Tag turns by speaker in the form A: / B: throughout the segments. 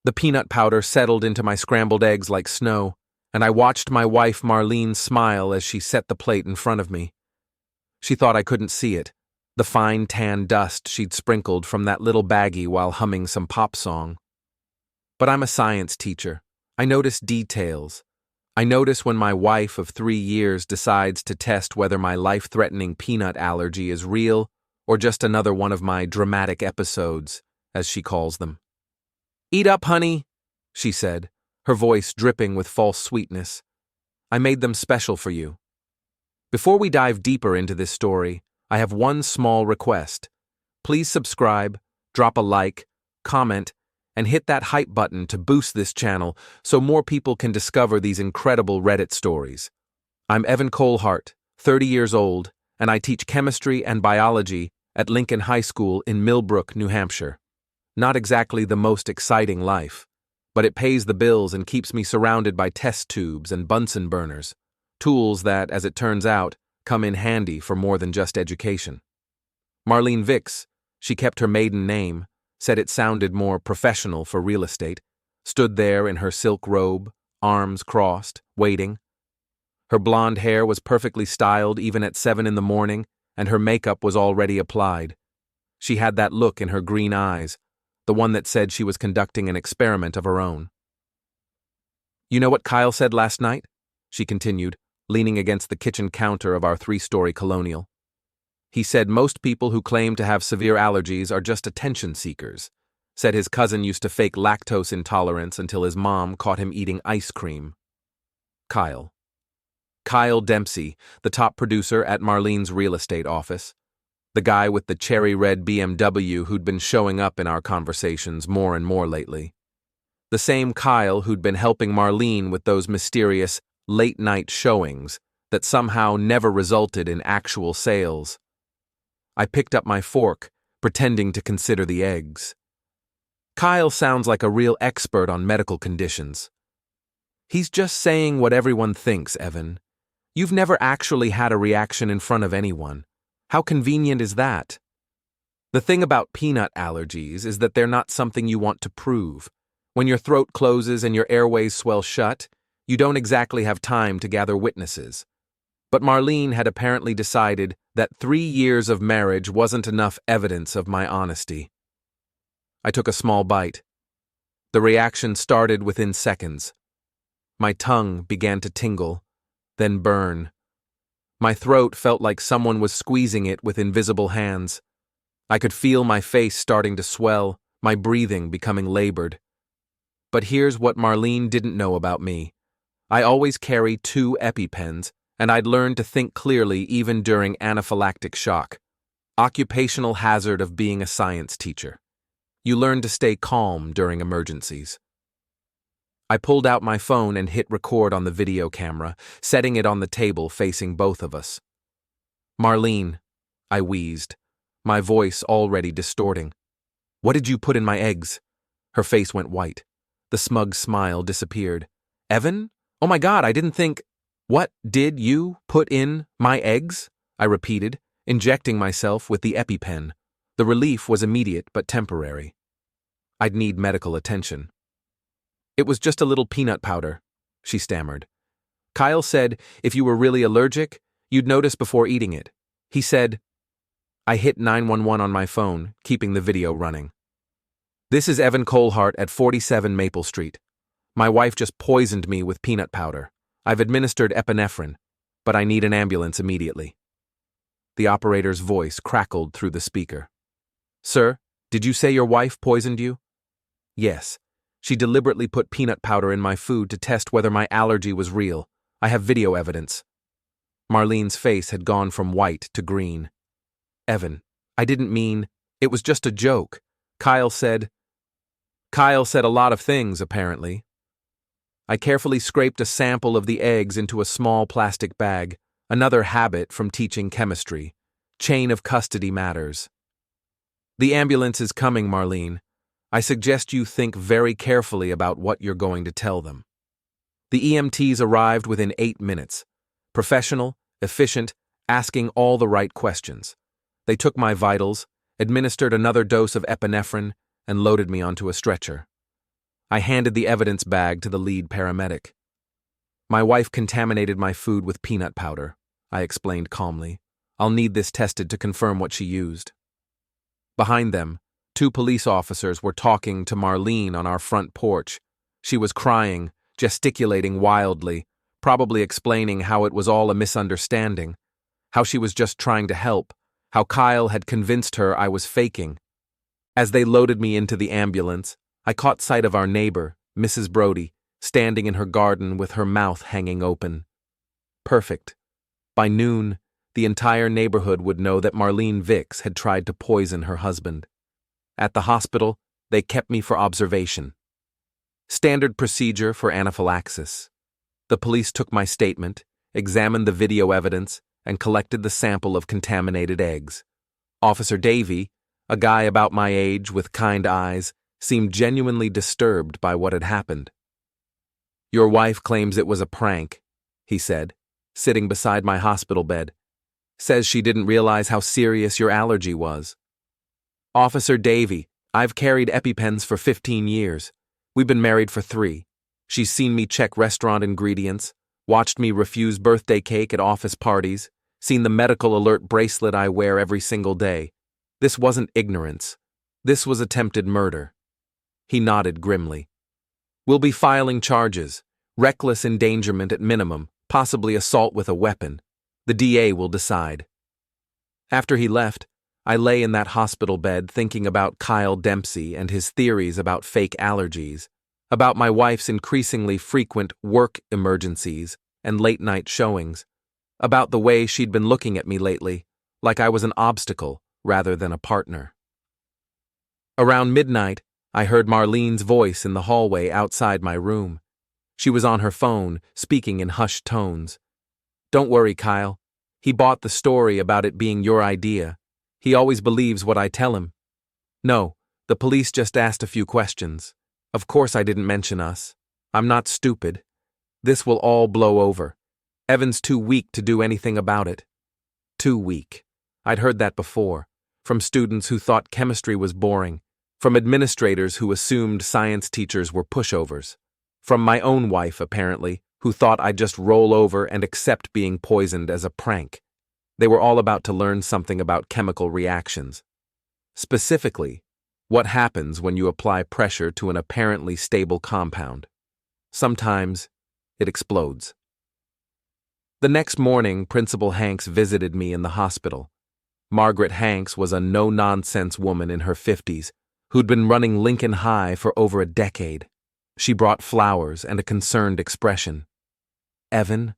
A: The peanut powder settled into my scrambled eggs like snow, and I watched my wife Marlene smile as she set the plate in front of me. She thought I couldn't see it, the fine tan dust she'd sprinkled from that little baggie while humming some pop song. But I'm a science teacher. I notice details. I notice when my wife of 3 years decides to test whether my life-threatening peanut allergy is real or just another one of my dramatic episodes, as she calls them. "Eat up, honey," she said, her voice dripping with false sweetness. "I made them special for you." Before we dive deeper into this story, I have one small request. Please subscribe, drop a like, comment, and hit that hype button to boost this channel so more people can discover these incredible Reddit stories. I'm Evan Colehart, 30 years old, and I teach chemistry and biology at Lincoln High School in Millbrook, New Hampshire. Not exactly the most exciting life, but it pays the bills and keeps me surrounded by test tubes and Bunsen burners, tools that, as it turns out, come in handy for more than just education. Marlene Vicks, she kept her maiden name, said it sounded more professional for real estate, stood there in her silk robe, arms crossed, waiting. Her blonde hair was perfectly styled even at 7 in the morning, and her makeup was already applied. She had that look in her green eyes, the one that said she was conducting an experiment of her own. "You know what Kyle said last night?" she continued, leaning against the kitchen counter of our 3-story colonial. "He said most people who claim to have severe allergies are just attention seekers. Said his cousin used to fake lactose intolerance until his mom caught him eating ice cream." Kyle. Kyle Dempsey, the top producer at Marlene's real estate office. The guy with the cherry red BMW who'd been showing up in our conversations more and more lately. The same Kyle who'd been helping Marlene with those mysterious late-night showings that somehow never resulted in actual sales. I picked up my fork, pretending to consider the eggs. Kyle sounds like a real expert on medical conditions. "He's just saying what everyone thinks, Evan. You've never actually had a reaction in front of anyone. How convenient is that? The thing about peanut allergies is that they're not something you want to prove. When your throat closes and your airways swell shut, you don't exactly have time to gather witnesses. But Marlene had apparently decided that 3 years of marriage wasn't enough evidence of my honesty." I took a small bite. The reaction started within seconds. My tongue began to tingle, then burn. My throat felt like someone was squeezing it with invisible hands. I could feel my face starting to swell, my breathing becoming labored. But here's what Marlene didn't know about me. I always carry 2 EpiPens, and I'd learned to think clearly even during anaphylactic shock. Occupational hazard of being a science teacher. You learn to stay calm during emergencies. I pulled out my phone and hit record on the video camera, setting it on the table facing both of us. "Marlene," I wheezed, my voice already distorting. "What did you put in my eggs?" Her face went white. The smug smile disappeared. "Evan? Oh my God, I didn't think—" "What did you put in my eggs?" I repeated, injecting myself with the EpiPen. The relief was immediate but temporary. I'd need medical attention. "It was just a little peanut powder," she stammered. "Kyle said if you were really allergic, you'd notice before eating it. He said—" I hit 911 on my phone, keeping the video running. "This is Evan Colehart at 47 Maple Street. My wife just poisoned me with peanut powder. I've administered epinephrine, but I need an ambulance immediately." The operator's voice crackled through the speaker. "Sir, did you say your wife poisoned you?" "Yes. She deliberately put peanut powder in my food to test whether my allergy was real. I have video evidence." Marlene's face had gone from white to green. "Evan, I didn't mean— It was just a joke. Kyle said a lot of things, apparently." I carefully scraped a sample of the eggs into a small plastic bag, another habit from teaching chemistry. Chain of custody matters. "The ambulance is coming, Marlene. I suggest you think very carefully about what you're going to tell them." The EMTs arrived within 8 minutes. Professional, efficient, asking all the right questions. They took my vitals, administered another dose of epinephrine, and loaded me onto a stretcher. I handed the evidence bag to the lead paramedic. My wife contaminated my food with peanut powder, I explained calmly. I'll need this tested to confirm what she used. Behind them, 2 police officers were talking to Marlene on our front porch. She was crying, gesticulating wildly, probably explaining how it was all a misunderstanding, how she was just trying to help, how Kyle had convinced her I was faking. As they loaded me into the ambulance, I caught sight of our neighbor, Mrs. Brody, standing in her garden with her mouth hanging open. Perfect. By noon, the entire neighborhood would know that Marlene Vicks had tried to poison her husband. At the hospital, they kept me for observation. Standard procedure for anaphylaxis. The police took my statement, examined the video evidence, and collected the sample of contaminated eggs. Officer Davey, a guy about my age with kind eyes, seemed genuinely disturbed by what had happened. "Your wife claims it was a prank," he said, sitting beside my hospital bed. "Says she didn't realize how serious your allergy was." "Officer Davey, I've carried EpiPens for 15 years. We've been married for 3. She's seen me check restaurant ingredients, watched me refuse birthday cake at office parties, seen the medical alert bracelet I wear every single day. This wasn't ignorance. This was attempted murder." He nodded grimly. "We'll be filing charges, reckless endangerment at minimum, possibly assault with a weapon. The DA will decide." After he left, I lay in that hospital bed thinking about Kyle Dempsey and his theories about fake allergies, about my wife's increasingly frequent work emergencies and late-night showings, about the way she'd been looking at me lately, like I was an obstacle rather than a partner. Around midnight, I heard Marlene's voice in the hallway outside my room. She was on her phone, speaking in hushed tones. "Don't worry, Kyle. He bought the story about it being your idea. He always believes what I tell him. No, the police just asked a few questions. Of course I didn't mention us. I'm not stupid. This will all blow over. Evan's too weak to do anything about it." Too weak. I'd heard that before, from students who thought chemistry was boring, from administrators who assumed science teachers were pushovers, from my own wife, apparently, who thought I'd just roll over and accept being poisoned as a prank. They were all about to learn something about chemical reactions. Specifically, what happens when you apply pressure to an apparently stable compound. Sometimes, it explodes. The next morning, Principal Hanks visited me in the hospital. Margaret Hanks was a no-nonsense woman in her 50s who'd been running Lincoln High for over a decade. She brought flowers and a concerned expression. "Evan,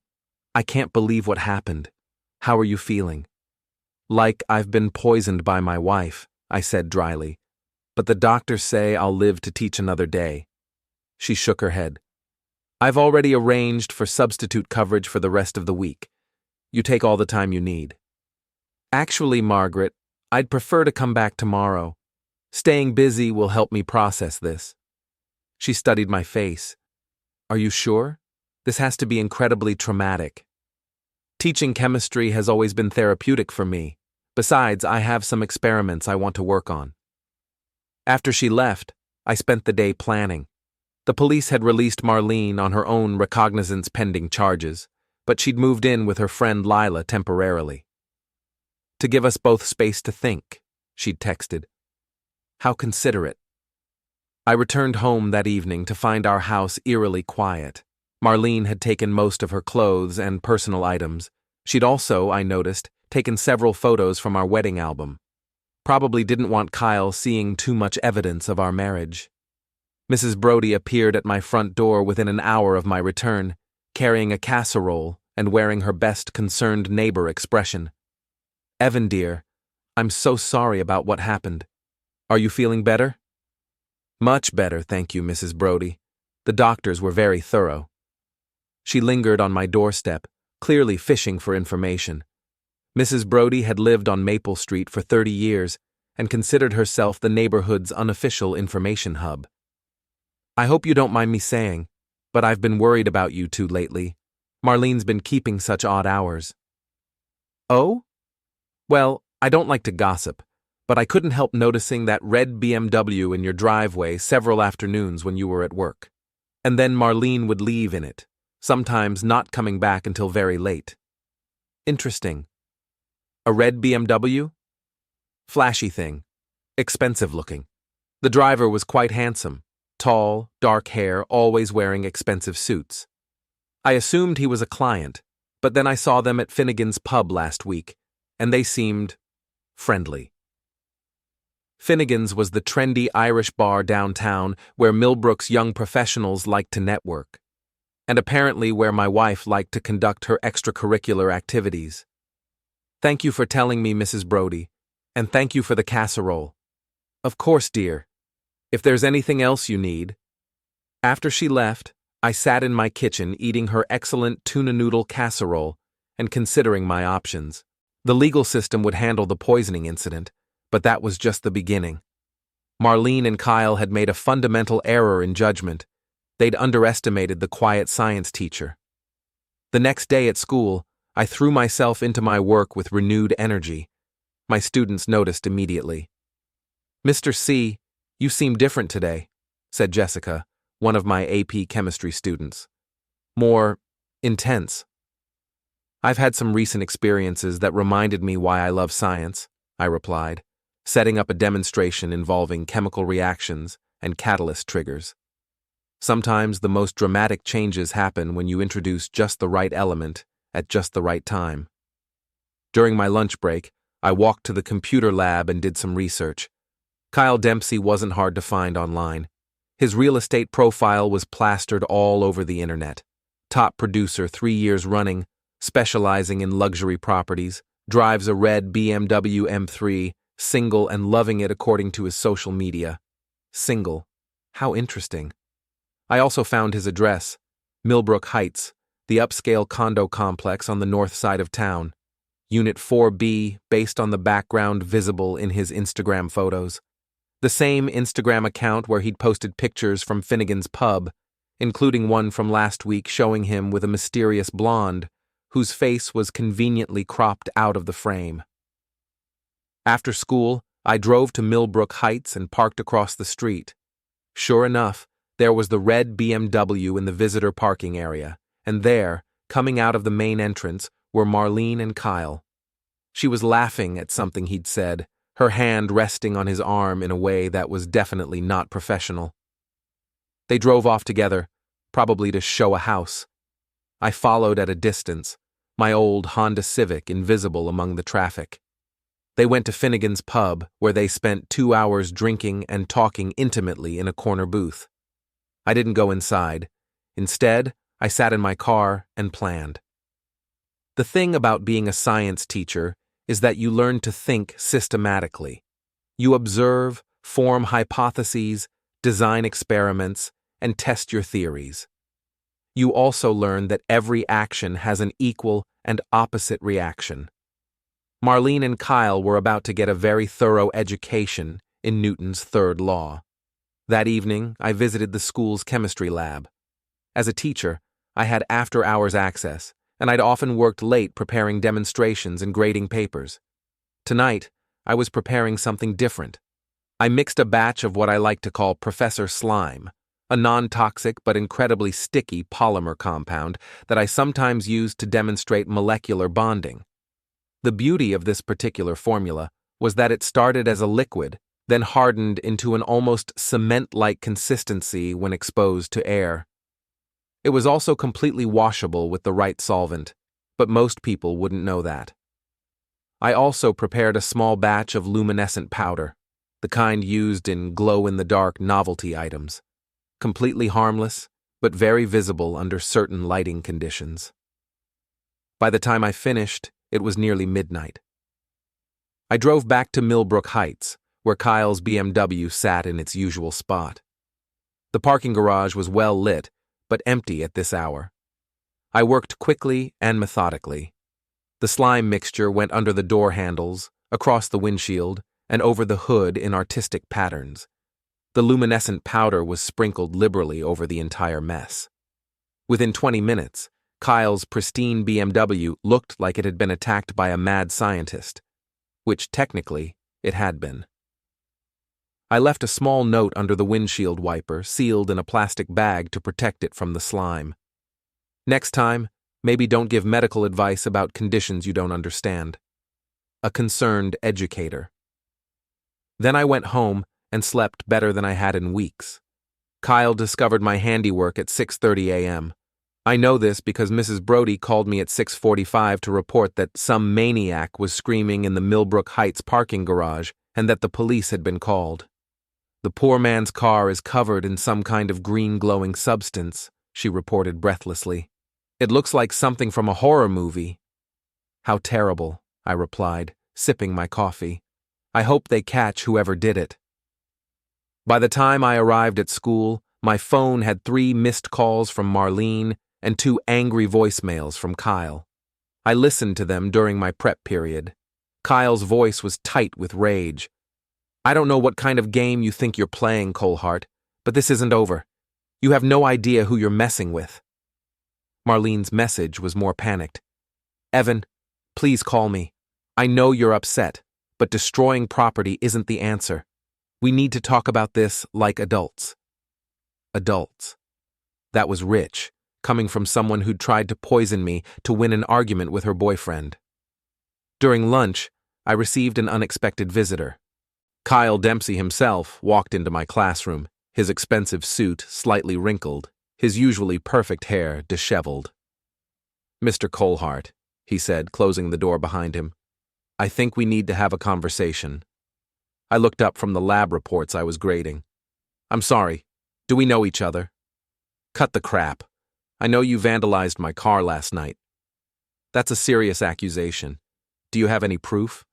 A: I can't believe what happened. How are you feeling?" "Like I've been poisoned by my wife," I said dryly. "But the doctors say I'll live to teach another day." She shook her head. "I've already arranged for substitute coverage for the rest of the week. You take all the time you need." "Actually, Margaret, I'd prefer to come back tomorrow. Staying busy will help me process this." She studied my face. "Are you sure? This has to be incredibly traumatic." "Teaching chemistry has always been therapeutic for me. Besides, I have some experiments I want to work on." After she left, I spent the day planning. The police had released Marlene on her own recognizance pending charges, but she'd moved in with her friend Lila temporarily. "To give us both space to think," she'd texted. How considerate. I returned home that evening to find our house eerily quiet. Marlene had taken most of her clothes and personal items. She'd also, I noticed, taken several photos from our wedding album. Probably didn't want Kyle seeing too much evidence of our marriage. Mrs. Brody appeared at my front door within an hour of my return, carrying a casserole and wearing her best concerned neighbor expression. "Evan, dear, I'm so sorry about what happened. Are you feeling better?" "Much better, thank you, Mrs. Brody. The doctors were very thorough." She lingered on my doorstep, clearly fishing for information. Mrs. Brody had lived on Maple Street for 30 years and considered herself the neighborhood's unofficial information hub. "I hope you don't mind me saying, but I've been worried about you two lately. Marlene's been keeping such odd hours." "Oh? Well, I don't like to gossip, but I couldn't help noticing that red BMW in your driveway several afternoons when you were at work. And then Marlene would leave in it, sometimes not coming back until very late. Interesting. A red BMW? Flashy thing. Expensive looking. The driver was quite handsome. Tall, dark hair, always wearing expensive suits. I assumed he was a client, but then I saw them at Finnegan's pub last week, and they seemed friendly. Finnegan's was the trendy Irish bar downtown where Millbrook's young professionals liked to network, and apparently where my wife liked to conduct her extracurricular activities. Thank you for telling me, Mrs. Brody, and thank you for the casserole. Of course, dear. If there's anything else you need. After she left, I sat in my kitchen eating her excellent tuna noodle casserole and considering my options. The legal system would handle the poisoning incident, but that was just the beginning. Marlene and Kyle had made a fundamental error in judgment. They'd underestimated the quiet science teacher. The next day at school, I threw myself into my work with renewed energy. My students noticed immediately. "Mr. C, you seem different today," said Jessica, one of my AP chemistry students. "More intense." "I've had some recent experiences that reminded me why I love science," I replied, setting up a demonstration involving chemical reactions and catalyst triggers. Sometimes the most dramatic changes happen when you introduce just the right element at just the right time. During my lunch break, I walked to the computer lab and did some research. Kyle Dempsey wasn't hard to find online. His real estate profile was plastered all over the internet. Top producer 3 years running, specializing in luxury properties, drives a red BMW M3, single and loving it according to his social media. Single. How interesting. I also found his address, Millbrook Heights, the upscale condo complex on the north side of town. Unit 4B, based on the background visible in his Instagram photos. The same Instagram account where he'd posted pictures from Finnegan's pub, including one from last week showing him with a mysterious blonde, whose face was conveniently cropped out of the frame. After school, I drove to Millbrook Heights and parked across the street. Sure enough, there was the red BMW in the visitor parking area, and there, coming out of the main entrance, were Marlene and Kyle. She was laughing at something he'd said, her hand resting on his arm in a way that was definitely not professional. They drove off together, probably to show a house. I followed at a distance, my old Honda Civic invisible among the traffic. They went to Finnegan's pub, where they spent 2 hours drinking and talking intimately in a corner booth. I didn't go inside. Instead, I sat in my car and planned. The thing about being a science teacher is that you learn to think systematically. You observe, form hypotheses, design experiments, and test your theories. You also learn that every action has an equal and opposite reaction. Marlene and Kyle were about to get a very thorough education in Newton's third law. That evening, I visited the school's chemistry lab. As a teacher, I had after-hours access, and I'd often worked late preparing demonstrations and grading papers. Tonight, I was preparing something different. I mixed a batch of what I like to call Professor Slime, a non-toxic but incredibly sticky polymer compound that I sometimes use to demonstrate molecular bonding. The beauty of this particular formula was that it started as a liquid, then hardened into an almost cement-like consistency when exposed to air. It was also completely washable with the right solvent, but most people wouldn't know that. I also prepared a small batch of luminescent powder, the kind used in glow-in-the-dark novelty items, completely harmless, but very visible under certain lighting conditions. By the time I finished, it was nearly midnight. I drove back to Millbrook Heights, where Kyle's BMW sat in its usual spot. The parking garage was well lit, but empty at this hour. I worked quickly and methodically. The slime mixture went under the door handles, across the windshield, and over the hood in artistic patterns. The luminescent powder was sprinkled liberally over the entire mess. Within 20 minutes, Kyle's pristine BMW looked like it had been attacked by a mad scientist, which technically It had been. I left a small note under the windshield wiper, sealed in a plastic bag to protect it from the slime. Next time, maybe don't give medical advice about conditions you don't understand. A concerned educator. Then I went home and slept better than I had in weeks. Kyle discovered my handiwork at 6:30 a.m. I know this because Mrs. Brody called me at 6:45 to report that some maniac was screaming in the Millbrook Heights parking garage and that the police had been called. The poor man's car is covered in some kind of green glowing substance, she reported breathlessly. It looks like something from a horror movie. How terrible, I replied, sipping my coffee. I hope they catch whoever did it. By the time I arrived at school, my phone had 3 missed calls from Marlene and 2 angry voicemails from Kyle. I listened to them during my prep period. Kyle's voice was tight with rage. I don't know what kind of game you think you're playing, Colehart, but this isn't over. You have no idea who you're messing with. Marlene's message was more panicked. Evan, please call me. I know you're upset, but destroying property isn't the answer. We need to talk about this like adults. Adults. That was rich, coming from someone who'd tried to poison me to win an argument with her boyfriend. During lunch, I received an unexpected visitor. Kyle Dempsey himself walked into my classroom, his expensive suit slightly wrinkled, his usually perfect hair disheveled. Mr. Colehart, he said, closing the door behind him, I think we need to have a conversation. I looked up from the lab reports I was grading. I'm sorry, do we know each other? Cut the crap. I know you vandalized my car last night. That's a serious accusation. Do you have any proof?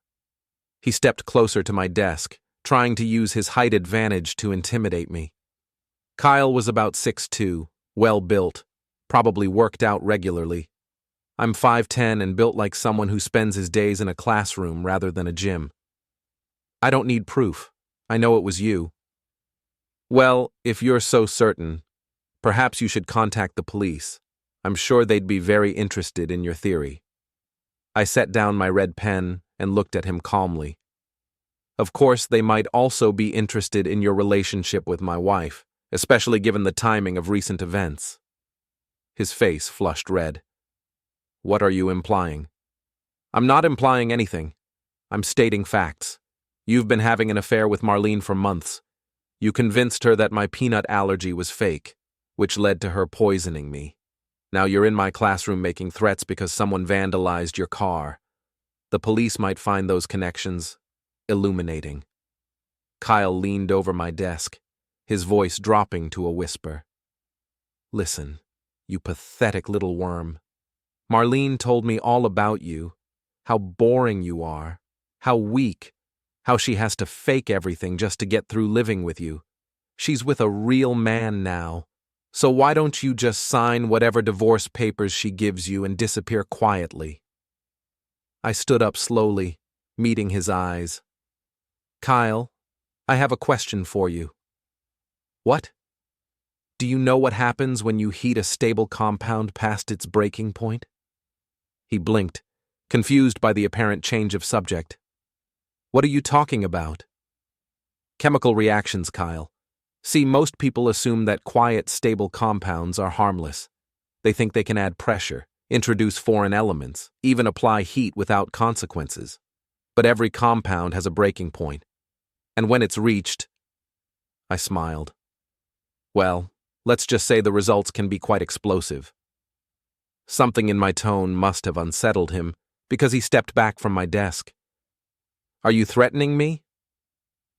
A: He stepped closer to my desk, trying to use his height advantage to intimidate me. Kyle was about 6'2", well-built, probably worked out regularly. I'm 5'10" and built like someone who spends his days in a classroom rather than a gym. I don't need proof. I know it was you. Well, if you're so certain, perhaps you should contact the police. I'm sure they'd be very interested in your theory. I set down my red pen and looked at him calmly. Of course, they might also be interested in your relationship with my wife, especially given the timing of recent events. His face flushed red. What are you implying? I'm not implying anything. I'm stating facts. You've been having an affair with Marlene for months. You convinced her that my peanut allergy was fake, which led to her poisoning me. Now you're in my classroom making threats because someone vandalized your car. The police might find those connections illuminating. Kyle leaned over my desk, his voice dropping to a whisper. Listen, you pathetic little worm. Marlene told me all about you, how boring you are, how weak, how she has to fake everything just to get through living with you. She's with a real man now, so why don't you just sign whatever divorce papers she gives you and disappear quietly? I stood up slowly, meeting his eyes. Kyle, I have a question for you. What? Do you know what happens when you heat a stable compound past its breaking point? He blinked, confused by the apparent change of subject. What are you talking about? Chemical reactions, Kyle. See, most people assume that quiet, stable compounds are harmless. They think they can add pressure, introduce foreign elements, even apply heat without consequences. But every compound has a breaking point. And when it's reached, I smiled. Well, let's just say the results can be quite explosive. Something in my tone must have unsettled him, because he stepped back from my desk. Are you threatening me?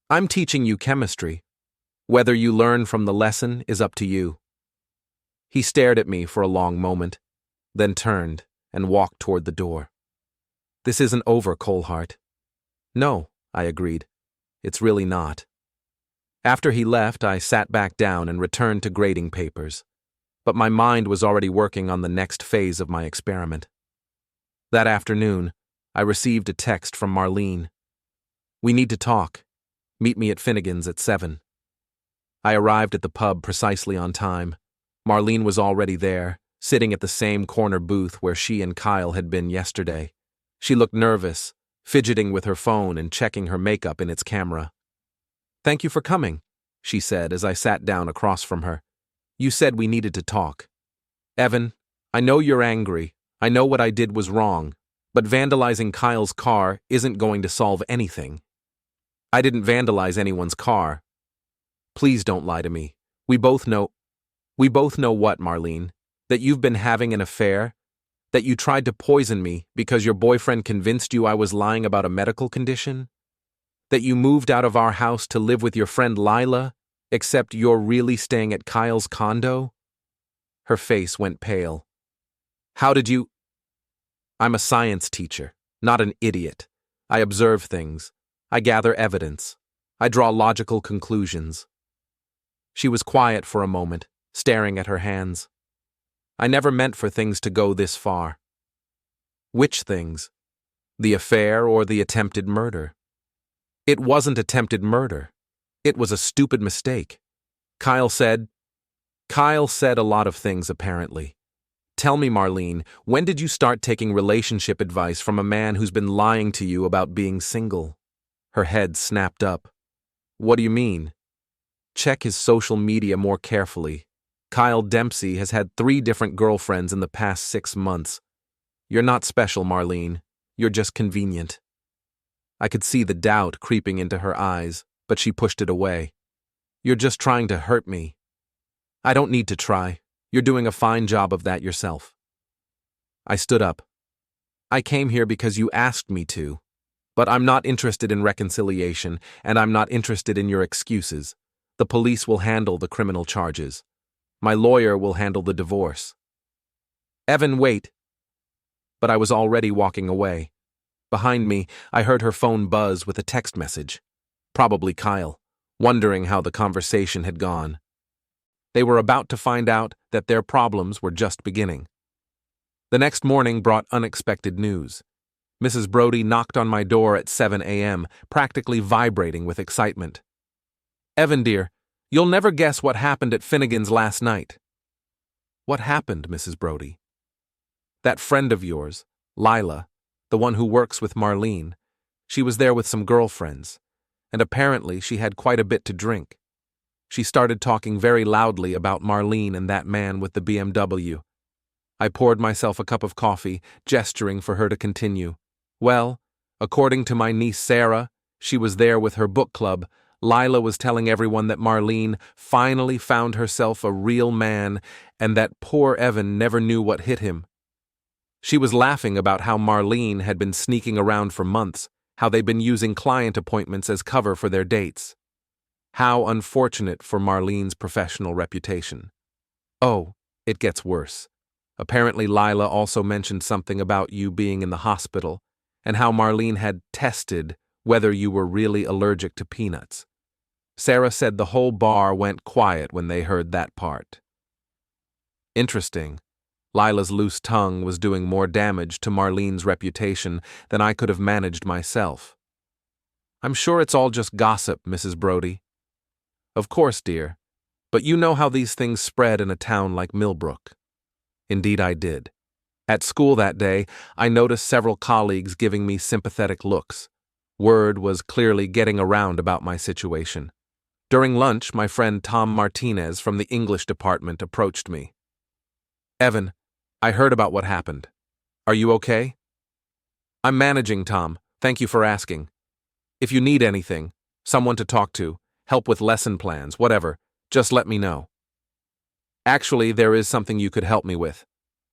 A: I'm teaching you chemistry. Whether you learn from the lesson is up to you. He stared at me for a long moment, then turned and walked toward the door. This isn't over, Colehart. No, I agreed. It's really not. After he left, I sat back down and returned to grading papers, but my mind was already working on the next phase of my experiment. That afternoon, I received a text from Marlene. We need to talk. Meet me at Finnegan's at 7. I arrived at the pub precisely on time. Marlene was already there, sitting at the same corner booth where she and Kyle had been yesterday. She looked nervous, fidgeting with her phone and checking her makeup in its camera. "Thank you for coming," she said as I sat down across from her. "You said we needed to talk. Evan, I know you're angry. I know what I did was wrong, but vandalizing Kyle's car isn't going to solve anything." "I didn't vandalize anyone's car." "Please don't lie to me. We both know what, Marlene? That you've been having an affair? That you tried to poison me because your boyfriend convinced you I was lying about a medical condition? That you moved out of our house to live with your friend Lila, except you're really staying at Kyle's condo?" Her face went pale. "How did you—" "I'm a science teacher, not an idiot. I observe things. I gather evidence. I draw logical conclusions." She was quiet for a moment, staring at her hands. "I never meant for things to go this far." "Which things? The affair or the attempted murder?" "It wasn't attempted murder. It was a stupid mistake. Kyle said a lot of things, apparently. Tell me, Marlene, when did you start taking relationship advice from a man who's been lying to you about being single?" Her head snapped up. "What do you mean?" "Check his social media more carefully. Kyle Dempsey has had 3 different girlfriends in the past 6 months. You're not special, Marlene. You're just convenient." I could see the doubt creeping into her eyes, but she pushed it away. "You're just trying to hurt me." "I don't need to try. You're doing a fine job of that yourself." I stood up. "I came here because you asked me to. But I'm not interested in reconciliation, and I'm not interested in your excuses. The police will handle the criminal charges. My lawyer will handle the divorce." "Evan, wait." But I was already walking away. Behind me, I heard her phone buzz with a text message. Probably Kyle, wondering how the conversation had gone. They were about to find out that their problems were just beginning. The next morning brought unexpected news. Mrs. Brody knocked on my door at 7 a.m., practically vibrating with excitement. "Evan, dear, you'll never guess what happened at Finnegan's last night." "What happened, Mrs. Brody?" "That friend of yours, Lila, the one who works with Marlene, she was there with some girlfriends, and apparently she had quite a bit to drink. She started talking very loudly about Marlene and that man with the BMW. I poured myself a cup of coffee, gesturing for her to continue. Well, according to my niece Sarah, she was there with her book club. Lila was telling everyone that Marlene finally found herself a real man and that poor Evan never knew what hit him. She was laughing about how Marlene had been sneaking around for months, how they'd been using client appointments as cover for their dates. How unfortunate for Marlene's professional reputation. Oh, it gets worse. Apparently Lila also mentioned something about you being in the hospital, and how Marlene had tested whether you were really allergic to peanuts. Sarah said the whole bar went quiet when they heard that part. Interesting. Lila's loose tongue was doing more damage to Marlene's reputation than I could have managed myself. "I'm sure it's all just gossip, Mrs. Brody." "Of course, dear. But you know how these things spread in a town like Millbrook." Indeed I did. At school that day, I noticed several colleagues giving me sympathetic looks. Word was clearly getting around about my situation. During lunch, my friend Tom Martinez from the English department approached me. "Evan, I heard about what happened. Are you okay?" "I'm managing, Tom. Thank you for asking. If you need anything, someone to talk to, help with lesson plans, whatever, just let me know." "Actually, there is something you could help me with.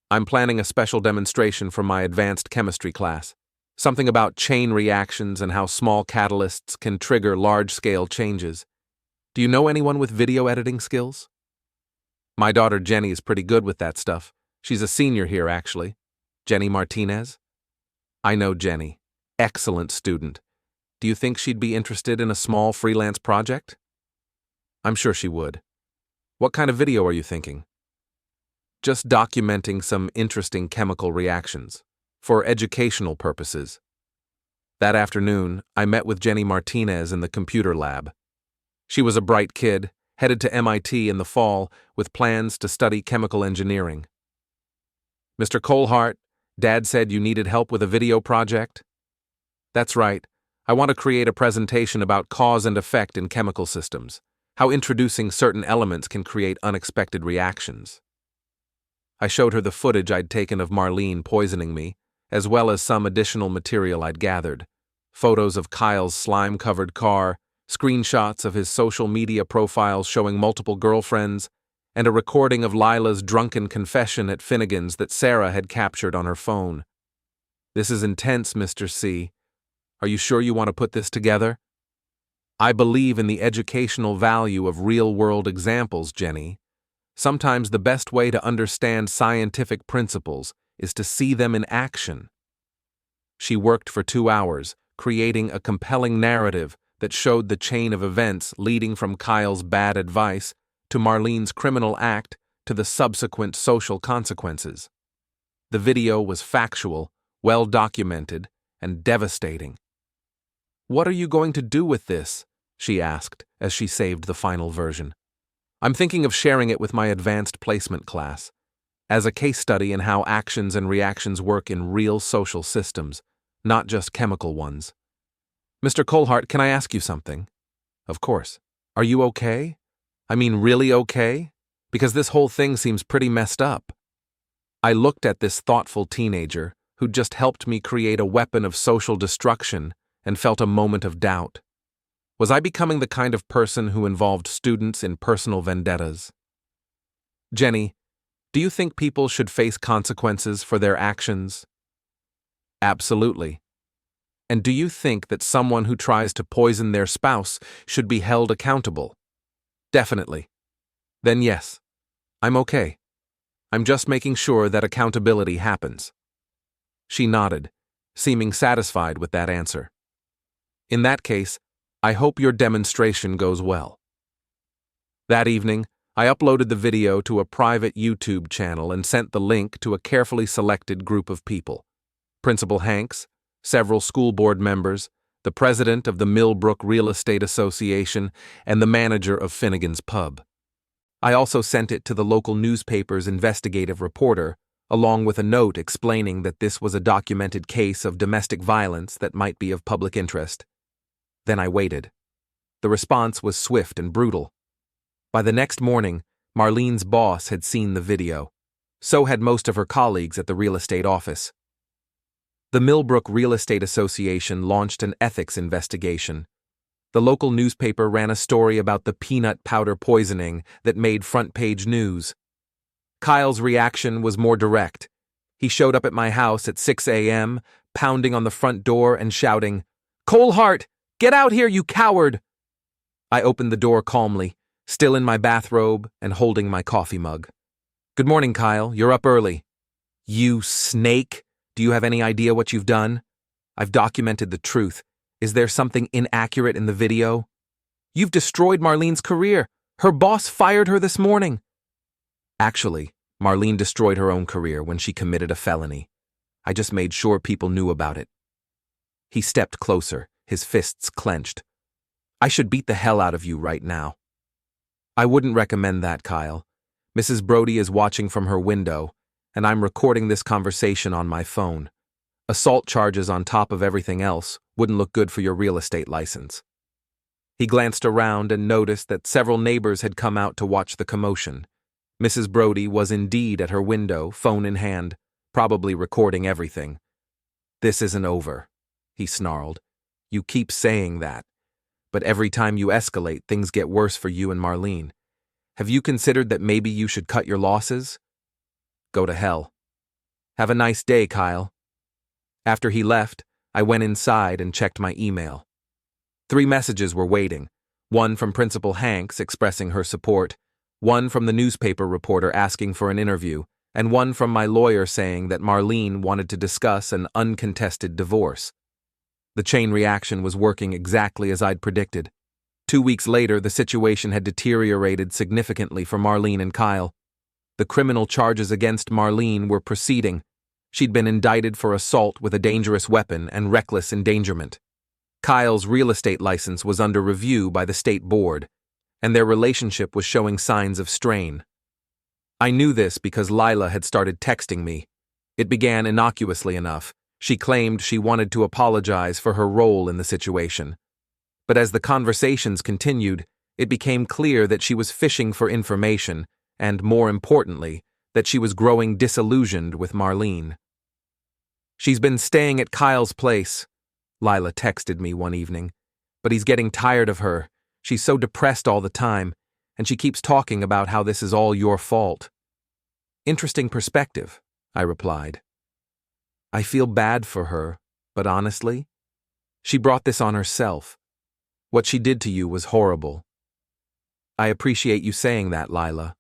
A: I'm planning a special demonstration for my advanced chemistry class. Something about chain reactions and how small catalysts can trigger large-scale changes. Do you know anyone with video editing skills?" "My daughter Jenny is pretty good with that stuff. She's a senior here, actually." "Jenny Martinez?" "I know Jenny. Excellent student. Do you think she'd be interested in a small freelance project?" "I'm sure she would. What kind of video are you thinking?" "Just documenting some interesting chemical reactions, for educational purposes." That afternoon, I met with Jenny Martinez in the computer lab. She was a bright kid, headed to MIT in the fall with plans to study chemical engineering. "Mr. Colehart, Dad said you needed help with a video project?" That's right. I want to create a presentation about cause and effect in chemical systems, how introducing certain elements can create unexpected reactions. I showed her the footage I'd taken of Marlene poisoning me, as well as some additional material I'd gathered. Photos of Kyle's slime-covered car, screenshots of his social media profiles showing multiple girlfriends, and a recording of Lila's drunken confession at Finnegan's that Sarah had captured on her phone. This is intense, Mr. C. Are you sure you want to put this together? I believe in the educational value of real-world examples, Jenny. Sometimes the best way to understand scientific principles is to see them in action. She worked for 2 hours, creating a compelling narrative that showed the chain of events leading from Kyle's bad advice to Marlene's criminal act to the subsequent social consequences. The video was factual, well documented, and devastating. "What are you going to do with this?" she asked as she saved the final version. "I'm thinking of sharing it with my advanced placement class, as a case study in how actions and reactions work in real social systems, not just chemical ones." "Mr. Colehart, can I ask you something?" "Of course. Are you okay? I mean, really okay? Because this whole thing seems pretty messed up." I looked at this thoughtful teenager who'd just helped me create a weapon of social destruction and felt a moment of doubt. Was I becoming the kind of person who involved students in personal vendettas? "Jenny, do you think people should face consequences for their actions?" "Absolutely. And do you think that someone who tries to poison their spouse should be held accountable?" "Definitely." "Then yes, I'm okay. I'm just making sure that accountability happens." She nodded, seeming satisfied with that answer. "In that case, I hope your demonstration goes well." That evening, I uploaded the video to a private YouTube channel and sent the link to a carefully selected group of people: Principal Hanks, several school board members, the president of the Millbrook Real Estate Association, and the manager of Finnegan's Pub. I also sent it to the local newspaper's investigative reporter, along with a note explaining that this was a documented case of domestic violence that might be of public interest. Then I waited. The response was swift and brutal. By the next morning, Marlene's boss had seen the video. So had most of her colleagues at the real estate office. The Millbrook Real Estate Association launched an ethics investigation. The local newspaper ran a story about the peanut powder poisoning that made front-page news. Kyle's reaction was more direct. He showed up at my house at 6 a.m., pounding on the front door and shouting, "Colehart! Get out here, you coward!" I opened the door calmly, still in my bathrobe and holding my coffee mug. "Good morning, Kyle. You're up early." "You snake! Do you have any idea what you've done? I've documented the truth. Is there something inaccurate in the video?" "You've destroyed Marlene's career. Her boss fired her this morning." "Actually, Marlene destroyed her own career when she committed a felony. I just made sure people knew about it." He stepped closer, his fists clenched. "I should beat the hell out of you right now." "I wouldn't recommend that, Kyle. Mrs. Brody is watching from her window, and I'm recording this conversation on my phone. Assault charges on top of everything else wouldn't look good for your real estate license." He glanced around and noticed that several neighbors had come out to watch the commotion. Mrs. Brody was indeed at her window, phone in hand, probably recording everything. "This isn't over," he snarled. "You keep saying that, but every time you escalate, things get worse for you and Marlene. Have you considered that maybe you should cut your losses?" "Go to hell." "Have a nice day, Kyle." After he left, I went inside and checked my email. 3 messages were waiting, one from Principal Hanks expressing her support, one from the newspaper reporter asking for an interview, and one from my lawyer saying that Marlene wanted to discuss an uncontested divorce. The chain reaction was working exactly as I'd predicted. 2 weeks later, the situation had deteriorated significantly for Marlene and Kyle. The criminal charges against Marlene were proceeding. She'd been indicted for assault with a dangerous weapon and reckless endangerment. Kyle's real estate license was under review by the state board, and their relationship was showing signs of strain. I knew this because Lila had started texting me. It began innocuously enough. She claimed she wanted to apologize for her role in the situation. But as the conversations continued, it became clear that she was fishing for information, and more importantly, that she was growing disillusioned with Marlene. "She's been staying at Kyle's place," Lila texted me one evening, "but he's getting tired of her. She's so depressed all the time, and she keeps talking about how this is all your fault." "Interesting perspective," I replied. "I feel bad for her, but honestly, she brought this on herself. What she did to you was horrible." "I appreciate you saying that, Lila."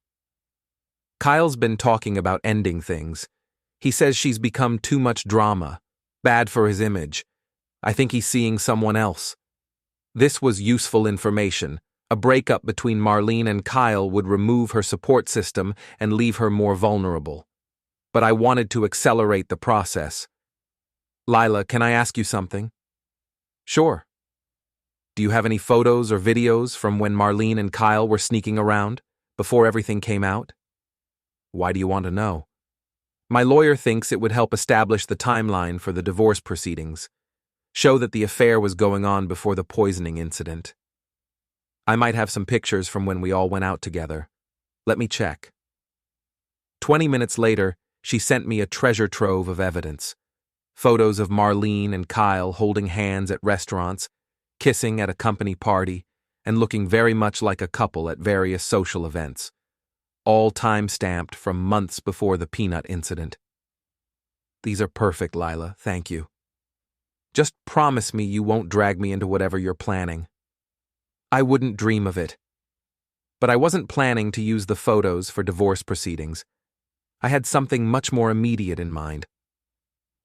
A: "Kyle's been talking about ending things. He says she's become too much drama, bad for his image. I think he's seeing someone else." This was useful information. A breakup between Marlene and Kyle would remove her support system and leave her more vulnerable. But I wanted to accelerate the process. "Lila, can I ask you something?" "Sure." "Do you have any photos or videos from when Marlene and Kyle were sneaking around, before everything came out?" "Why do you want to know?" "My lawyer thinks it would help establish the timeline for the divorce proceedings. Show that the affair was going on before the poisoning incident. I might have some pictures from when we all went out together. Let me check." 20 minutes later, she sent me a treasure trove of evidence. Photos of Marlene and Kyle holding hands at restaurants, kissing at a company party, and looking very much like a couple at various social events. All time-stamped from months before the peanut incident. "These are perfect, Lila, thank you. Just promise me you won't drag me into whatever you're planning." "I wouldn't dream of it." But I wasn't planning to use the photos for divorce proceedings. I had something much more immediate in mind.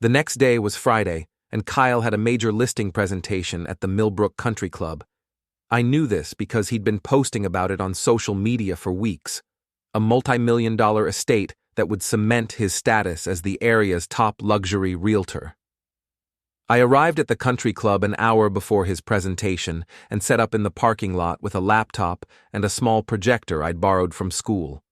A: The next day was Friday, and Kyle had a major listing presentation at the Millbrook Country Club. I knew this because he'd been posting about it on social media for weeks. A multi-million-dollar estate that would cement his status as the area's top luxury realtor. I arrived at the country club an hour before his presentation and set up in the parking lot with a laptop and a small projector I'd borrowed from school.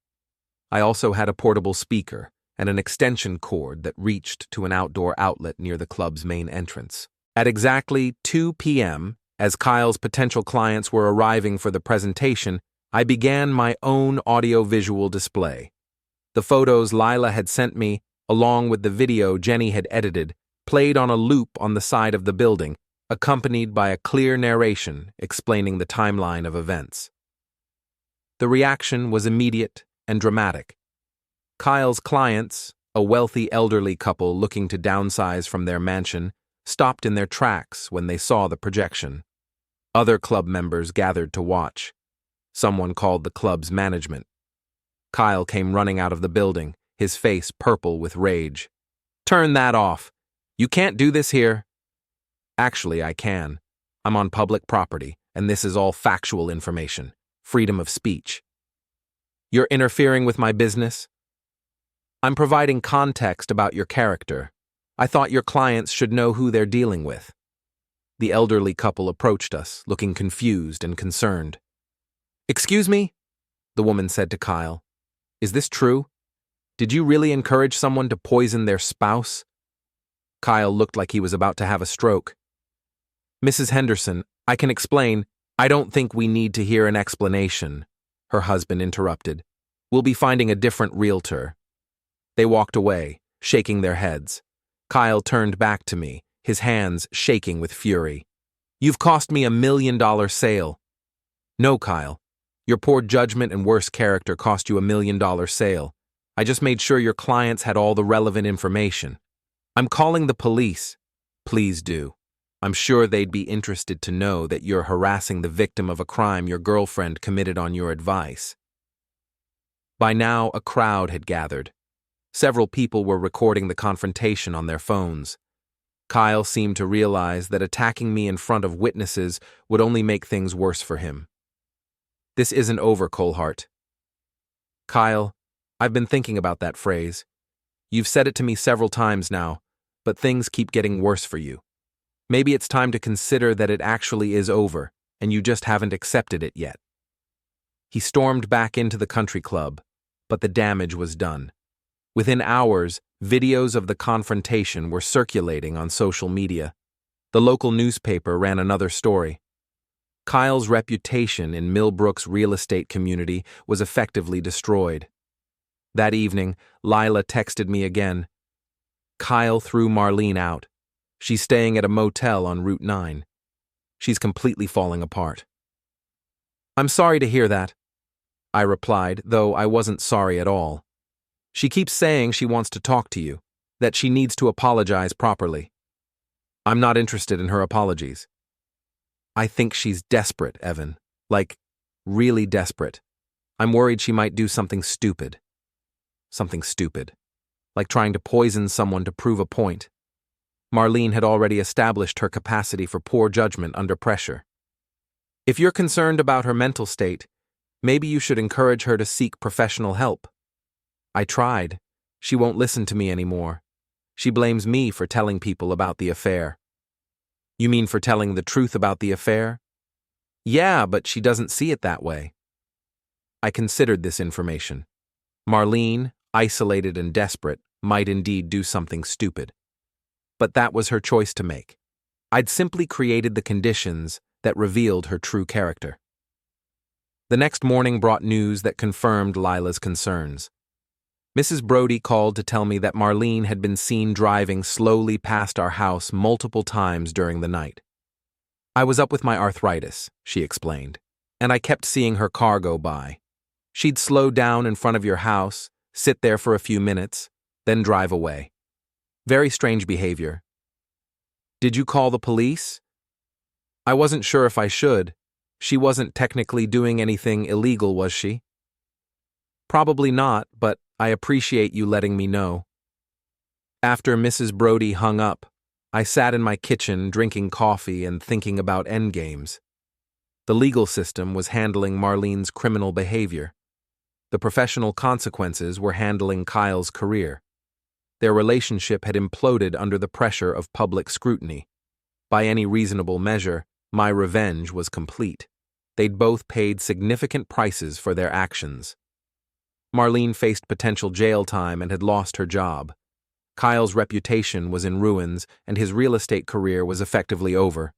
A: I also had a portable speaker and an extension cord that reached to an outdoor outlet near the club's main entrance. At exactly 2 p.m., as Kyle's potential clients were arriving for the presentation, I began my own audio-visual display. The photos Lila had sent me, along with the video Jenny had edited, played on a loop on the side of the building, accompanied by a clear narration explaining the timeline of events. The reaction was immediate and dramatic. Kyle's clients, a wealthy elderly couple looking to downsize from their mansion, stopped in their tracks when they saw the projection. Other club members gathered to watch. Someone called the club's management. Kyle came running out of the building, his face purple with rage. "Turn that off! You can't do this here." "Actually, I can. I'm on public property, and this is all factual information. Freedom of speech." "You're interfering with my business?" "I'm providing context about your character. I thought your clients should know who they're dealing with." The elderly couple approached us, looking confused and concerned. "Excuse me?" the woman said to Kyle. "Is this true? Did you really encourage someone to poison their spouse?" Kyle looked like he was about to have a stroke. "Mrs. Henderson, I can explain." "I don't think we need to hear an explanation," her husband interrupted. "We'll be finding a different realtor." They walked away, shaking their heads. Kyle turned back to me, his hands shaking with fury. "You've cost me $1 million sale." "No, Kyle. Your poor judgment and worse character cost you $1 million sale. I just made sure your clients had all the relevant information." "I'm calling the police." "Please do. I'm sure they'd be interested to know that you're harassing the victim of a crime your girlfriend committed on your advice." By now, a crowd had gathered. Several people were recording the confrontation on their phones. Kyle seemed to realize that attacking me in front of witnesses would only make things worse for him. "This isn't over, Colehart." "Kyle, I've been thinking about that phrase. You've said it to me several times now, but things keep getting worse for you. Maybe it's time to consider that it actually is over, and you just haven't accepted it yet." He stormed back into the country club, but the damage was done. Within hours, Videos of the confrontation were circulating on social media. The local newspaper ran another story. Kyle's reputation in Millbrook's real estate community was effectively destroyed. That evening, Lila texted me again. Kyle threw Marlene out. She's staying at a motel on Route 9. She's completely falling apart. I'm sorry to hear that, I replied, though I wasn't sorry at all. She keeps saying she wants to talk to you, that she needs to apologize properly. I'm not interested in her apologies. I think she's desperate, Evan. Like, really desperate. I'm worried she might do something stupid. Something stupid. Like trying to poison someone to prove a point. Marlene had already established her capacity for poor judgment under pressure. If you're concerned about her mental state, maybe you should encourage her to seek professional help. I tried. She won't listen to me anymore. She blames me for telling people about the affair. You mean for telling the truth about the affair? Yeah, but she doesn't see it that way. I considered this information. Marlene, isolated and desperate, might indeed do something stupid. But that was her choice to make. I'd simply created the conditions that revealed her true character. The next morning brought news that confirmed Lila's concerns. Mrs. Brody called to tell me that Marlene had been seen driving slowly past our house multiple times during the night. I was up with my arthritis, she explained, and I kept seeing her car go by. She'd slow down in front of your house, sit there for a few minutes, then drive away. Very strange behavior. Did you call the police? I wasn't sure if I should. She wasn't technically doing anything illegal, was she? Probably not, but I appreciate you letting me know. After Mrs. Brody hung up, I sat in my kitchen drinking coffee and thinking about endgames. The legal system was handling Marlene's criminal behavior. The professional consequences were handling Kyle's career. Their relationship had imploded under the pressure of public scrutiny. By any reasonable measure, my revenge was complete. They'd both paid significant prices for their actions. Marlene faced potential jail time and had lost her job. Kyle's reputation was in ruins and his real estate career was effectively over.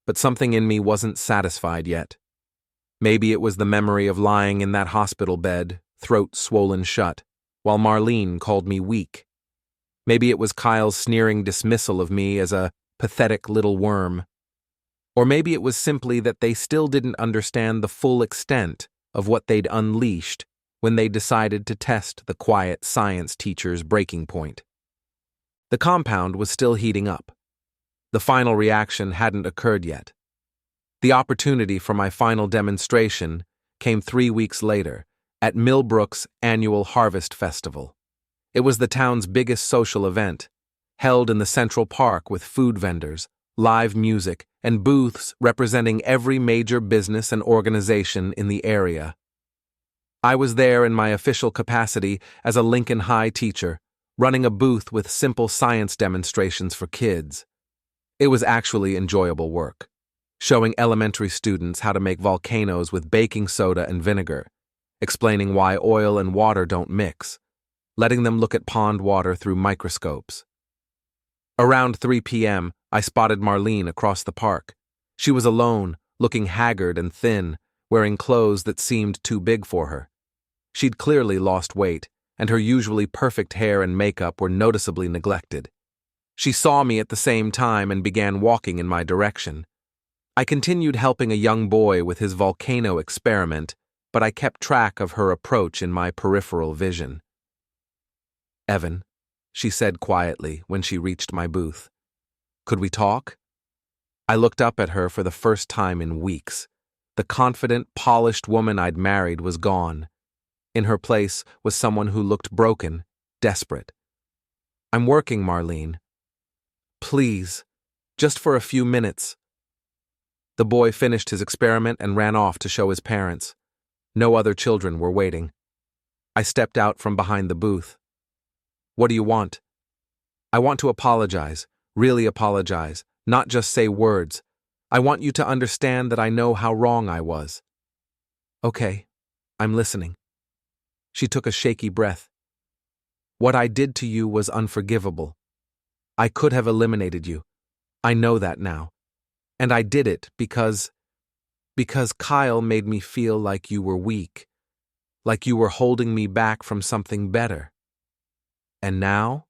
A: But something in me wasn't satisfied yet. Maybe it was the memory of lying in that hospital bed, throat swollen shut, while Marlene called me weak. Maybe it was Kyle's sneering dismissal of me as a pathetic little worm. Or maybe it was simply that they still didn't understand the full extent of what they'd unleashed when they decided to test the quiet science teacher's breaking point. The compound was still heating up. The final reaction hadn't occurred yet. The opportunity for my final demonstration came 3 weeks later at Millbrook's annual Harvest Festival. It was the town's biggest social event, held in the Central Park with food vendors, live music, and booths representing every major business and organization in the area. I was there in my official capacity as a Lincoln High teacher, running a booth with simple science demonstrations for kids. It was actually enjoyable work, showing elementary students how to make volcanoes with baking soda and vinegar, explaining why oil and water don't mix, letting them look at pond water through microscopes. Around 3 p.m., I spotted Marlene across the park. She was alone, looking haggard and thin, wearing clothes that seemed too big for her. She'd clearly lost weight, and her usually perfect hair and makeup were noticeably neglected. She saw me at the same time and began walking in my direction. I continued helping a young boy with his volcano experiment, but I kept track of her approach in my peripheral vision. "Evan," she said quietly when she reached my booth. "Could we talk?" I looked up at her for the first time in weeks. The confident, polished woman I'd married was gone. In her place was someone who looked broken, desperate. "I'm working, Marlene. Please, just for a few minutes." The boy finished his experiment and ran off to show his parents. No other children were waiting. I stepped out from behind the booth. "What do you want?" "I want to apologize, really apologize, not just say words. I want you to understand that I know how wrong I was." "Okay, I'm listening." She took a shaky breath. What I did to you was unforgivable. I could have eliminated you. I know that now. And I did it because Kyle made me feel like you were weak, like you were holding me back from something better. And now?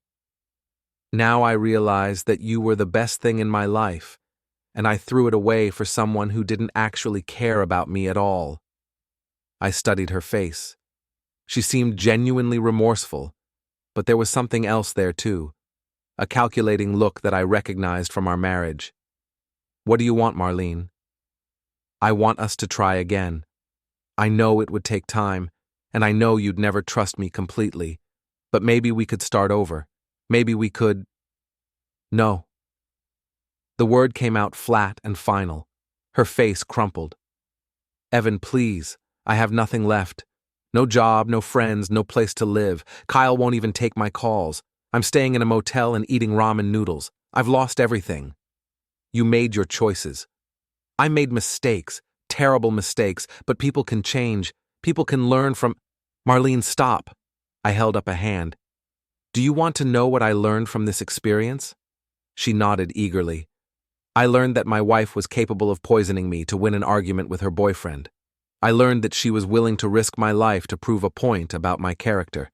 A: Now I realize that you were the best thing in my life, and I threw it away for someone who didn't actually care about me at all. I studied her face. She seemed genuinely remorseful, but there was something else there too, a calculating look that I recognized from our marriage. What do you want, Marlene? I want us to try again. I know it would take time, and I know you'd never trust me completely, but maybe we could start over. Maybe we could… No. The word came out flat and final. Her face crumpled. Evan, please, I have nothing left. No job, no friends, no place to live. Kyle won't even take my calls. I'm staying in a motel and eating ramen noodles. I've lost everything. You made your choices. I made mistakes, terrible mistakes, but people can change. People can learn from… Marlene, stop. I held up a hand. Do you want to know what I learned from this experience? She nodded eagerly. I learned that my wife was capable of poisoning me to win an argument with her boyfriend. I learned that she was willing to risk my life to prove a point about my character.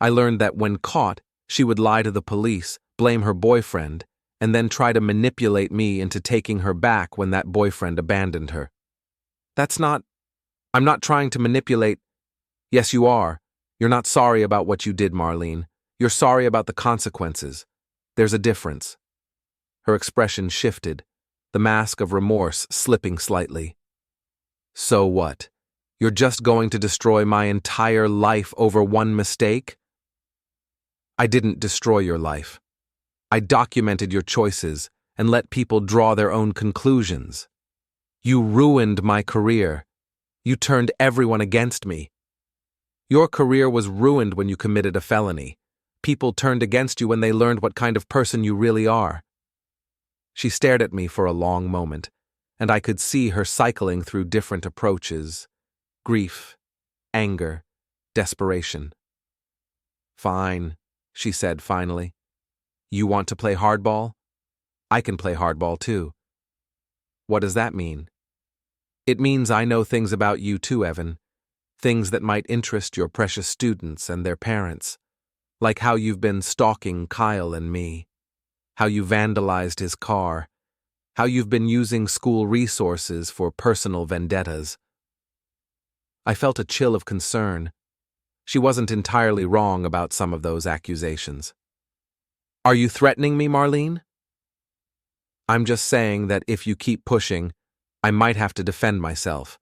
A: I learned that when caught, she would lie to the police, blame her boyfriend, and then try to manipulate me into taking her back when that boyfriend abandoned her. I'm not trying to manipulate. Yes, you are. You're not sorry about what you did, Marlene. You're sorry about the consequences. There's a difference. Her expression shifted, the mask of remorse slipping slightly. So what? You're just going to destroy my entire life over one mistake? I didn't destroy your life. I documented your choices and let people draw their own conclusions. You ruined my career. You turned everyone against me. Your career was ruined when you committed a felony. People turned against you when they learned what kind of person you really are. She stared at me for a long moment, and I could see her cycling through different approaches: grief, anger, desperation. Fine, she said finally. You want to play hardball? I can play hardball too. What does that mean? It means I know things about you too, Evan. Things that might interest your precious students and their parents. Like how you've been stalking Kyle and me. How you vandalized his car. How you've been using school resources for personal vendettas. I felt a chill of concern. She wasn't entirely wrong about some of those accusations. Are you threatening me, Marlene? I'm just saying that if you keep pushing, I might have to defend myself.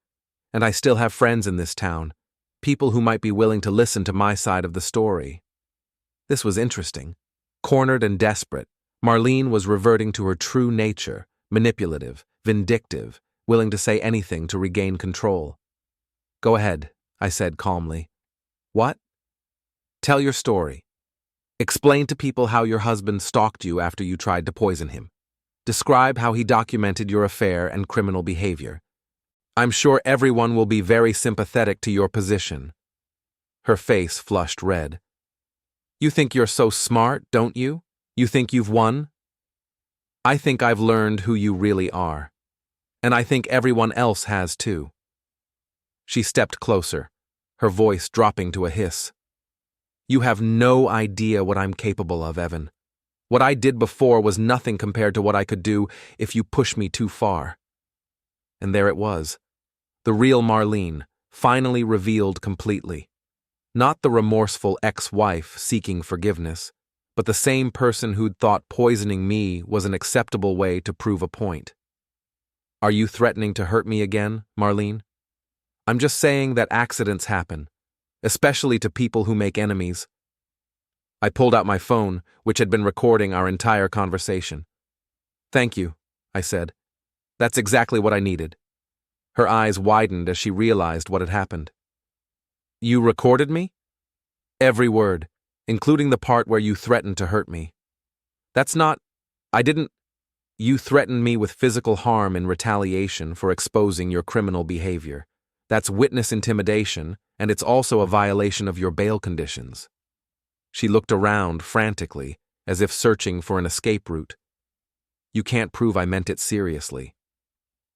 A: And I still have friends in this town, people who might be willing to listen to my side of the story. This was interesting. Cornered and desperate, Marlene was reverting to her true nature, manipulative, vindictive, willing to say anything to regain control. Go ahead, I said calmly. What? Tell your story. Explain to people how your husband stalked you after you tried to poison him. Describe how he documented your affair and criminal behavior. I'm sure everyone will be very sympathetic to your position. Her face flushed red. You think you're so smart, don't you? You think you've won? I think I've learned who you really are. And I think everyone else has too. She stepped closer, her voice dropping to a hiss. You have no idea what I'm capable of, Evan. What I did before was nothing compared to what I could do if you push me too far. And there it was. The real Marlene, finally revealed completely. Not the remorseful ex-wife seeking forgiveness, but the same person who'd thought poisoning me was an acceptable way to prove a point. Are you threatening to hurt me again, Marlene? I'm just saying that accidents happen, especially to people who make enemies. I pulled out my phone, which had been recording our entire conversation. Thank you, I said. That's exactly what I needed. Her eyes widened as she realized what had happened. You recorded me? Every word, including the part where you threatened to hurt me. I didn't. You threatened me with physical harm in retaliation for exposing your criminal behavior. That's witness intimidation, and it's also a violation of your bail conditions. She looked around frantically, as if searching for an escape route. You can't prove I meant it seriously.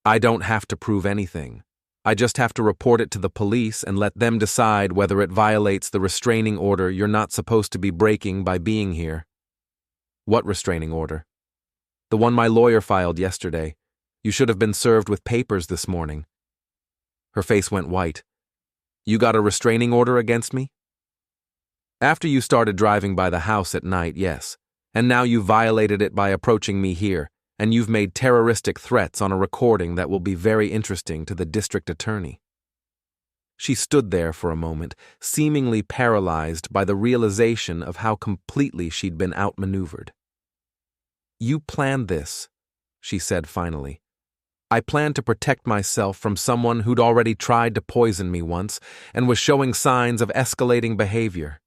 A: I don't have to prove anything. I just have to report it to the police and let them decide whether it violates the restraining order you're not supposed to be breaking by being here. What restraining order? The one my lawyer filed yesterday. You should have been served with papers this morning. Her face went white. You got a restraining order against me? After you started driving by the house at night, yes. And now you violated it by approaching me here, and you've made terroristic threats on a recording that will be very interesting to the district attorney. She stood there for a moment, seemingly paralyzed by the realization of how completely she'd been outmaneuvered. You planned this, she said finally. I planned to protect myself from someone who'd already tried to poison me once and was showing signs of escalating behavior.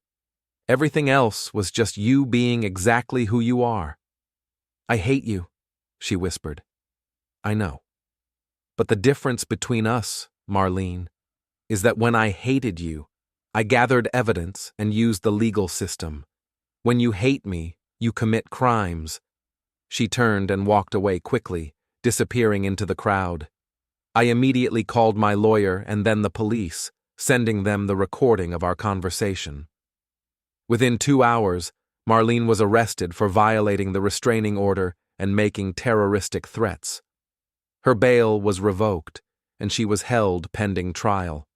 A: Everything else was just you being exactly who you are. I hate you, she whispered. I know. But the difference between us, Marlene, is that when I hated you, I gathered evidence and used the legal system. When you hate me, you commit crimes. She turned and walked away quickly, disappearing into the crowd. I immediately called my lawyer and then the police, sending them the recording of our conversation. Within 2 hours, Marlene was arrested for violating the restraining order and making terroristic threats. Her bail was revoked, and she was held pending trial.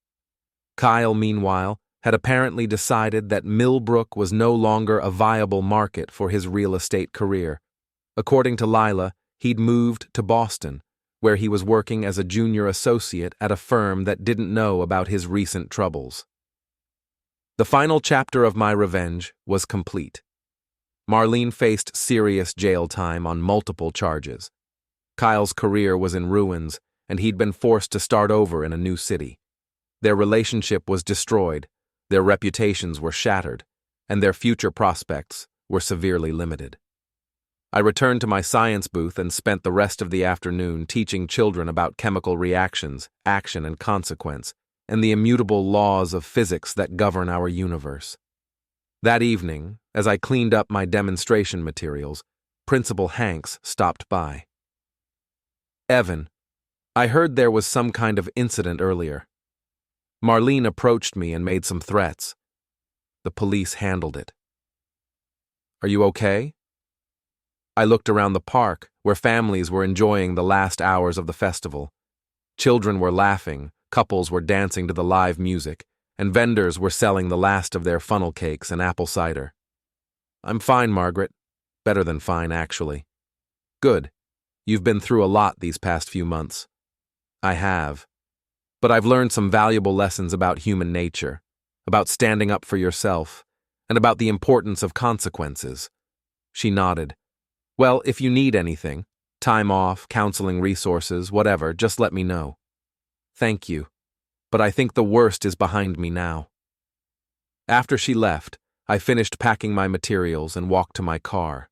A: Kyle, meanwhile, had apparently decided that Millbrook was no longer a viable market for his real estate career. According to Lila, he'd moved to Boston, where he was working as a junior associate at a firm that didn't know about his recent troubles. The final chapter of my revenge was complete. Marlene faced serious jail time on multiple charges. Kyle's career was in ruins, and he'd been forced to start over in a new city. Their relationship was destroyed, their reputations were shattered, and their future prospects were severely limited. I returned to my science booth and spent the rest of the afternoon teaching children about chemical reactions, action and consequence, and the immutable laws of physics that govern our universe. That evening, as I cleaned up my demonstration materials, Principal Hanks stopped by. Evan, I heard there was some kind of incident earlier. Marlene approached me and made some threats. The police handled it. Are you okay? I looked around the park, where families were enjoying the last hours of the festival. Children were laughing, couples were dancing to the live music, and vendors were selling the last of their funnel cakes and apple cider. I'm fine, Margaret. Better than fine, actually. Good. You've been through a lot these past few months. I have. But I've learned some valuable lessons about human nature, about standing up for yourself, and about the importance of consequences. She nodded. Well, if you need anything, time off, counseling resources, whatever, just let me know. Thank you. But I think the worst is behind me now. After she left, I finished packing my materials and walked to my car.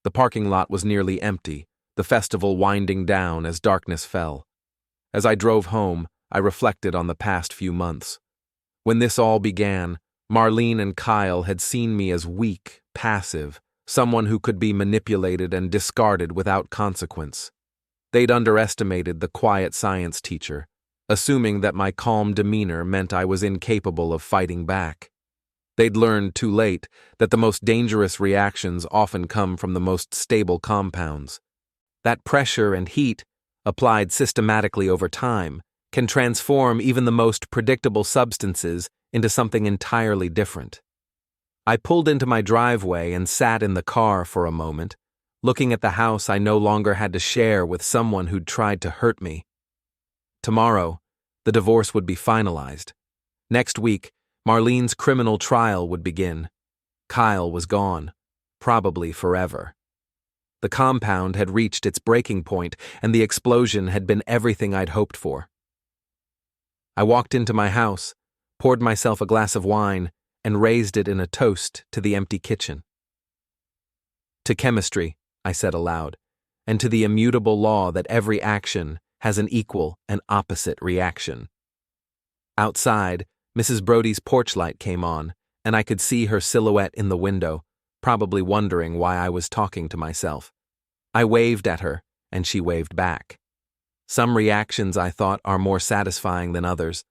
A: The parking lot was nearly empty, the festival winding down as darkness fell. As I drove home, I reflected on the past few months. When this all began, Marlene and Kyle had seen me as weak, passive, someone who could be manipulated and discarded without consequence. They'd underestimated the quiet science teacher, assuming that my calm demeanor meant I was incapable of fighting back. They'd learned too late that the most dangerous reactions often come from the most stable compounds. That pressure and heat, applied systematically over time, can transform even the most predictable substances into something entirely different. I pulled into my driveway and sat in the car for a moment, looking at the house I no longer had to share with someone who'd tried to hurt me. Tomorrow, the divorce would be finalized. Next week, Marlene's criminal trial would begin. Kyle was gone, probably forever. The compound had reached its breaking point, and the explosion had been everything I'd hoped for. I walked into my house, poured myself a glass of wine, and raised it in a toast to the empty kitchen. To chemistry, I said aloud, and to the immutable law that every action has an equal and opposite reaction. Outside, Mrs. Brody's porch light came on, and I could see her silhouette in the window, probably wondering why I was talking to myself. I waved at her, and she waved back. Some reactions, I thought, are more satisfying than others.